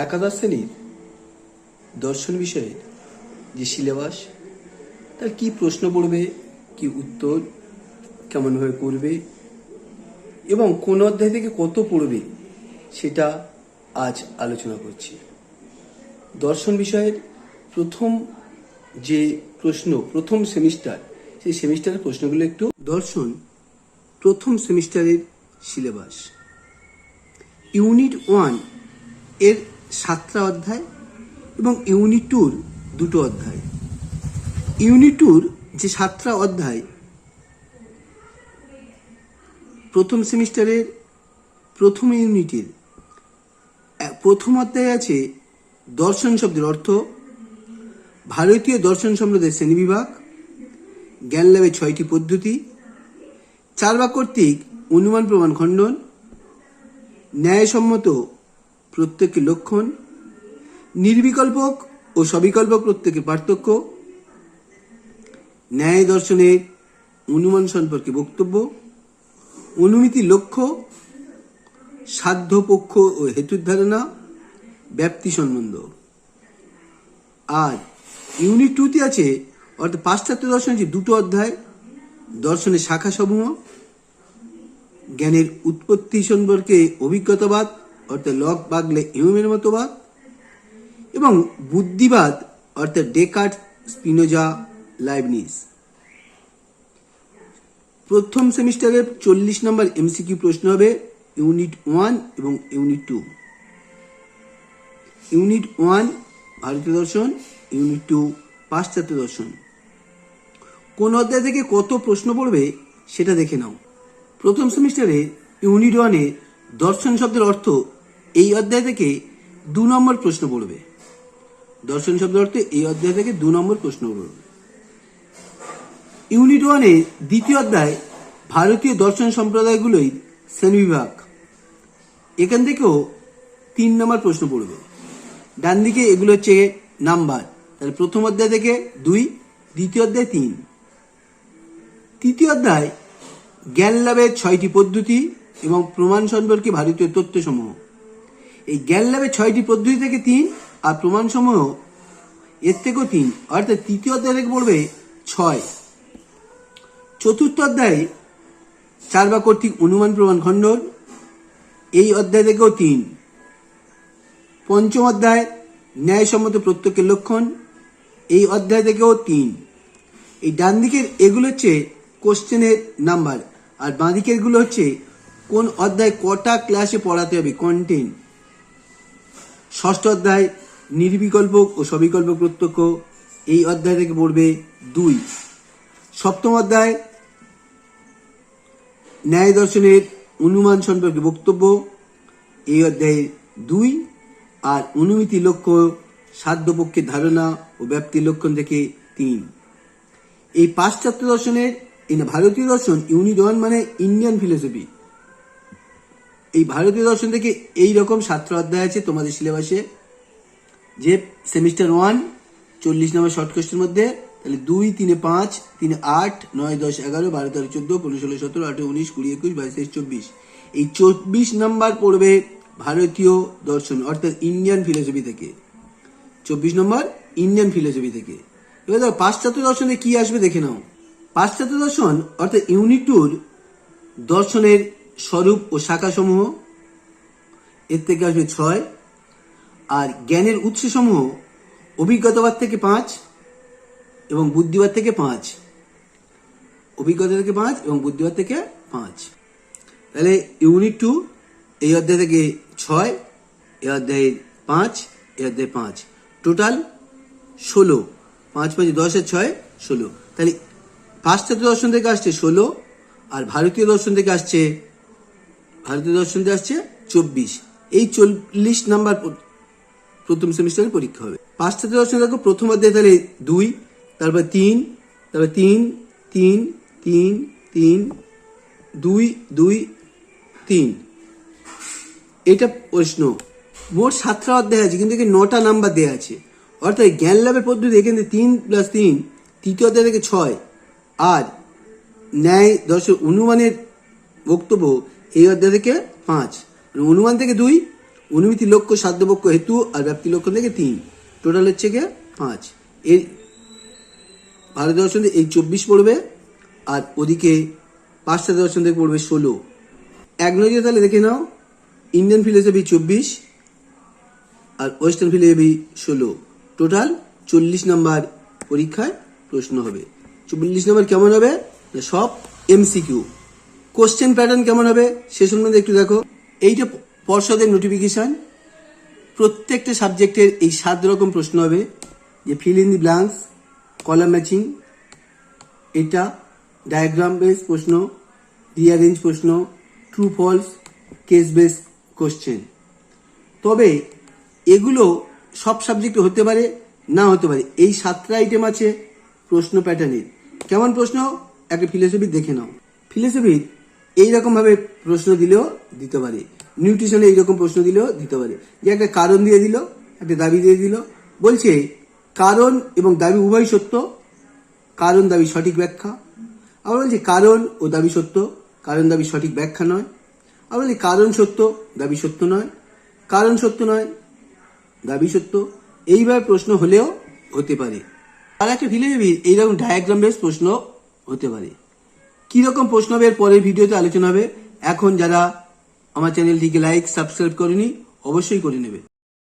একাদশ শ্রেণীর দর্শন বিষয়ের যে সিলেবাস, তার কি প্রশ্ন পড়বে, কি উত্তর কেমনভাবে করবে এবং কোন অধ্যায় থেকে কত পড়বে, সেটা আজ আলোচনা করছি। দর্শন বিষয়ের প্রথম যে প্রশ্ন, প্রথম সেমিস্টার, সেই সেমিস্টারের প্রশ্নগুলো একটু। দর্শন প্রথম সেমিস্টারের সিলেবাস, ইউনিট 1 এর 7টা অধ্যায় এবং ইউনিট 2 2টো অধ্যায়। ইউনিট 2 যে 7টা অধ্যায়, প্রথম সেমিস্টারের প্রথম ইউনিটের প্রথম অধ্যায় আছে দর্শন শব্দের অর্থ, ভারতীয় দর্শন সম্প্রদায়ের শ্রেণীবিভাগ, জ্ঞান লাভের 6টি পদ্ধতি, চার্বাক কর্তৃক অনুমান প্রমাণ খণ্ডন, ন্যায়সম্মত প্রত্যেকের লক্ষণ, নির্বিকল্পক ও সবিকল্পক প্রত্যেকের পার্থক্য, ন্যায় দর্শনের অনুমান সম্পর্কে বক্তব্য, অনুমিতির লক্ষ্য, সাধ্য পক্ষ ও হেতুর ধারণা, ব্যাপ্তি সম্বন্ধ। আর ইউনিট 2তে আছে অর্থাৎ পাশ্চাত্য দর্শনের যে 2টো অধ্যায়, দর্শনের শাখা সমূহ, জ্ঞানের উৎপত্তি সম্পর্কে অভিজ্ঞতাবাদ অর্থাৎ লক বাগলে হিউমের মতবাদ, এবং বুদ্ধিবাদ অর্থাৎ ডেকার্ট, স্পিনোজা, লাইবনিজ। প্রথম সেমিস্টারের 40 নম্বর এমসিকিউ প্রশ্ন হবে ইউনিট 1 এবং ইউনিট 2। ইউনিট 1 ভারতীয় দর্শন, ইউনিট 2 পাশ্চাত্য দর্শন। কোন অধ্যায় থেকে কত প্রশ্ন পড়বে সেটা দেখে নাও। প্রথম সেমিস্টারে ইউনিট 1-এ দর্শন শব্দের অর্থ, এই অধ্যায় থেকে 2 নম্বর প্রশ্ন পড়বে। দর্শন শব্দের অর্থ এই অধ্যায় থেকে 2 নম্বর প্রশ্ন পড়বে। ইউনিট 1-এ দ্বিতীয় অধ্যায় ভারতীয় দর্শন সম্প্রদায়গুলোই শ্রেণীবিভাগ, এখান থেকেও 3 নম্বর প্রশ্ন পড়বে। ডান দিকে এগুলো হচ্ছে নাম্বার, তাহলে প্রথম অধ্যায় থেকে 2, দ্বিতীয় অধ্যায় 3। তৃতীয় অধ্যায় জ্ঞান লাভের 6টি পদ্ধতি এবং প্রমাণ সম্পর্কে ভারতীয় তথ্যসমূহ। এই জ্ঞান লাভের 6টি পদ্ধতি থেকে 3 আর প্রমাণ সমূহ এর থেকেও 3, অর্থাৎ তৃতীয় অধ্যায় থেকে পড়বে 6। চতুর্থ অধ্যায় চার্বাক কর্তৃক অনুমান প্রমাণ খণ্ডন, এই অধ্যায় থেকেও 3। পঞ্চম অধ্যায় ন্যায়সম্মত প্রত্যেকের লক্ষণ, এই অধ্যায় থেকেও 3। এই ডান দিকের এগুলো হচ্ছে কোশ্চেনের নাম্বার, আর বাঁ দিকের গুলো হচ্ছে কোন অধ্যায় কটা ক্লাসে পড়াতে হবে, কন্টেন্ট। ষষ্ঠ অধ্যায় নির্বিকল্পক ও সবিকল্পক প্রত্যক্ষ, এই অধ্যায় থেকে পড়বে 2। সপ্তম অধ্যায় ন্যায় দর্শনের অনুমান সম্পর্কে বক্তব্য, এই অধ্যায়ে 2। আর অনুমিতি লক্ষ্য, সাধ্য পক্ষের ধারণা ও ব্যাপ্তির লক্ষণ থেকে 3। এই পাশ্চাত্য দর্শনের, এই ভারতীয় দর্শন ইউনিট 1 মানে ইন্ডিয়ান ফিলোসফি। এই ভারতীয় দর্শন থেকে এই রকম 7টা অধ্যায় আছে তোমাদের সিলেবাসে, যে সেমিস্টার 1 40 নম্বর শর্ট কোশ্চেন মধ্যে, তাহলে 2, 3, 5, 3, 8, 9, 10, 11, 12, 13, 14, 15, 16, 17, 18, 19, 20, 21, 22, 23, 24। এই 24 নম্বর পড়বে ভারতীয় দর্শন অর্থাৎ ইন্ডিয়ান ফিলোসফি থেকে। 24 নম্বর ইন্ডিয়ান ফিলোসফি থেকে। এবার দেখো পাশ্চাত্য দর্শনে কি আসবে দেখে নাও। পাশ্চাত্য দর্শন অর্থাৎ ইউনিট 2 দর্শনের স্বরূপ ও শাখা সমূহ, এর থেকে আসবে 6। আর জ্ঞানের উৎস সমূহ অভিজ্ঞতাবাদ থেকে 5 এবং বুদ্ধিবাদ থেকে 5। অভিজ্ঞতা থেকে 5 এবং বুদ্ধিবাদ থেকে 5। তাহলে ইউনিট 2 এই অধ্যায় থেকে 6, এই অধ্যায়ে 5, এই অধ্যায়ে 5, টোটাল 16। 5, 5, 10 আর 6, 16। তাহলে পাশ্চাত্য দর্শন থেকে আসছে 16, আর ভারতীয় দর্শন থেকে আসছে 24। এই 40 নাম্বার প্রথম সেমিস্টারের পরীক্ষা হবে। পাশ্চাত্য দর্শন দেখো প্রথম অধ্যায় তাহলে 2, তারপর 3, তারপর 3, 3, 3, 3, 2, 2, 3। এটা প্রশ্ন। মোট 7টা অধ্যায় আছে, কিন্তু এখানে 9টা নাম্বার দেওয়া আছে, অর্থাৎ জ্ঞান লাভের পদ্ধতি এখানে 3 + 3, তৃতীয় অধ্যায় থেকে 6। আর ন্যায় দর্শন অনুমানের বক্তব্য এই অধ্যায় থেকে 5, অনুমান থেকে 2, অনুমিতি লক্ষ্য, সাধ্যপক্ষ, হেতু আর ব্যাপ্তি লক্ষণ থেকে 3, টোটাল হচ্ছে গিয়ে 5। এই ভারত দর্শন এই 24 পড়বে, আর ওদিকে পাশ্চাত্য দর্শন থেকে পড়বে 16। এক নজরে তাহলে দেখে নাও, ইন্ডিয়ান ফিলোসফি 24 আর ওয়েস্টার্ন ফিলোসফি 16, টোটাল 40 নম্বর পরীক্ষায় প্রশ্ন হবে। 40 নম্বর কেমন হবে? সব এমসিকিউ। কোশ্চেন প্যাটার্ন কেমন হবে সে সম্বন্ধে একটু দেখো। এইটা পর্ষদের নোটিফিকেশন, প্রত্যেকটা সাবজেক্টের এই 7 রকম প্রশ্ন হবে, যে fill in the blanks, column matching, এটা ডায়াগ্রাম বেস প্রশ্ন, রিঅ্যারেঞ্জ প্রশ্ন, true false, case base question. তবে এগুলো সব সাবজেক্টে হতে পারে, না হতে পারে। এই 7টা আইটেম আছে প্রশ্ন প্যাটার্নের। কেমন প্রশ্ন? একটা ফিলোসফি দেখে নাও। ফিলোসফির এইরকম ভাবে প্রশ্ন দিলেও দিতে পারে, নিউট্রিশনে এইরকম প্রশ্ন দিলেও দিতে পারে, যে একটা কারণ দিয়ে দিল, একটা দাবি দিয়ে দিল, বলছে কারণ এবং দাবি উভয় সত্য, কারণ দাবি সঠিক ব্যাখ্যা। আবার বলছে কারণ ও দাবি সত্য, কারণ দাবি সঠিক ব্যাখ্যা নয়। আবার বলছে কারণ সত্য, দাবি সত্য নয়, কারণ সত্য নয়, দাবি সত্য। এইভাবে প্রশ্ন হলেও হতে পারে। আর একটা ফিলোসফির এইরকম ডায়াগ্রাম বেস প্রশ্ন হতে পারে। কিরকম প্রশ্ন হবে এর পরের ভিডিওতে আলোচনা হবে। এখন যারা আমার চ্যানেলটিকে লাইক সাবস্ক্রাইব করেনি অবশ্যই করে নেবে।